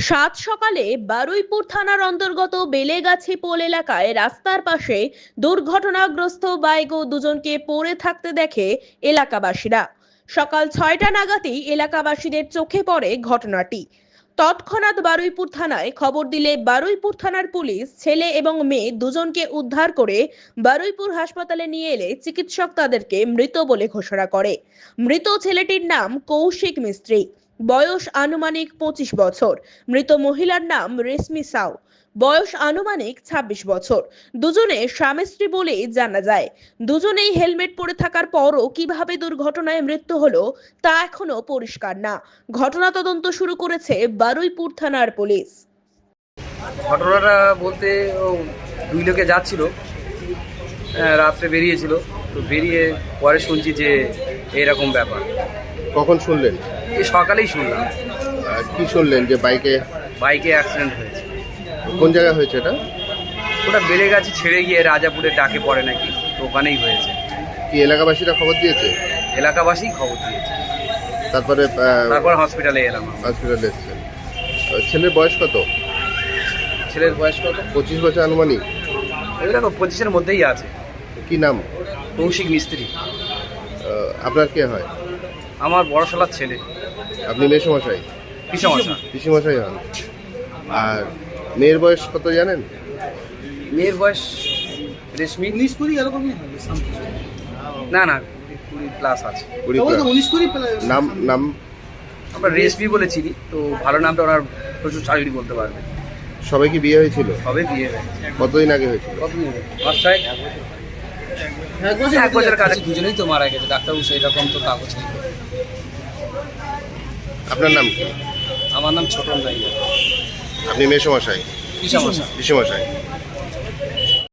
সাত সকালে বারুইপুর থানার অন্তর্গত বেলেগাছি পোল এলাকায় রাস্তার পাশে দুর্ঘটনাগ্রস্ত বাইক ও দুজনকে পড়ে থাকতে দেখে এলাকাবাসীরা। সকাল 6টা নাগাদই এলাকাবাসীদের চোখে পড়ে ঘটনাটি। তৎক্ষণাৎ বারুইপুর থানায় খবর দিলে বারুইপুর থানার পুলিশ ছেলে এবং মেয়ে দুজনকে উদ্ধার করে বারুইপুর হাসপাতালে নিয়ে এলে চিকিৎসক তাদেরকে মৃত বলে ঘোষণা করে। মৃত ছেলেটির নাম কৌশিক মিস্ত্রি, বয়স আনুমানিক 25 বছর। মৃত মহিলার নাম রেশমি সাউ, বয়স আনুমানিক 26 বছর। দুজনে স্বামী স্ত্রী বলেই জানা যায়। দুজনেই হেলমেট পরে থাকার পরও কিভাবে দুর্ঘটনায় মৃত্যু হলো তা এখনো পরিষ্কার না। ঘটনা তদন্ত শুরু করেছে বারুইপুর থানার পুলিশ। ঘটনাটা বলতে দুই লোকে যাচ্ছিল, রাত্রে বেরিয়েছিল, তো বেরিয়ে পরে শুনছি যে এরকম ব্যাপার। কখন শুনলেন? এই সকালেই শুনলাম কি শুনলেন যে বাইকে অ্যাক্সিডেন্ট হয়েছে। কোন জায়গায় হয়েছে এটা? ওটা বেলেগাছি ছেড়ে গিয়ে রাজাপুরের ডাকে পড়ে নাকি, তো ওখানেই হয়েছে। কি এলাকাবাসীরা খবর দিয়েছে? এলাকাবাসী খবর দিয়েছে, তারপরে হসপিটালে এলাম। হসপিটালে এসেছেন। ছেলের বয়স কত? ছেলের বয়স কত? 25 বছর আনুমানিক। এগুলো 25-এর মধ্যেই আছে। কি নাম? কৌশিক মিস্ত্রি। আপনার কে হয়? আমার বড় শালার ছেলে। আপনি মেসমশাই? পিসমশা। পিসিমশাই হন। আর মেয়ের বয়স কত জানেন? মেয়ের বয়স রেশমি 19-20 এরকমই হবে। না 20+ আছে। 20 নাম নাম আমরা রেশমি বলে চিনি, তো ভালো নামটা ওনার প্রচুর চাকরি বলতে পারবে। সবাই কি বিয়ে হয়েছিল? সবে বিয়ে হয়েছে। কতদিন আগে হয়েছিল? এক বছরের কাছে। দুজনেই তো মারা গেছে, ডাক্তারবাবু সেই রকম তো কাগজ নেই। আপনার নাম কি? আমার নাম ছোটন রাই। আপনি মেসমশাই? কি সমস্যা? পিসিমশাই।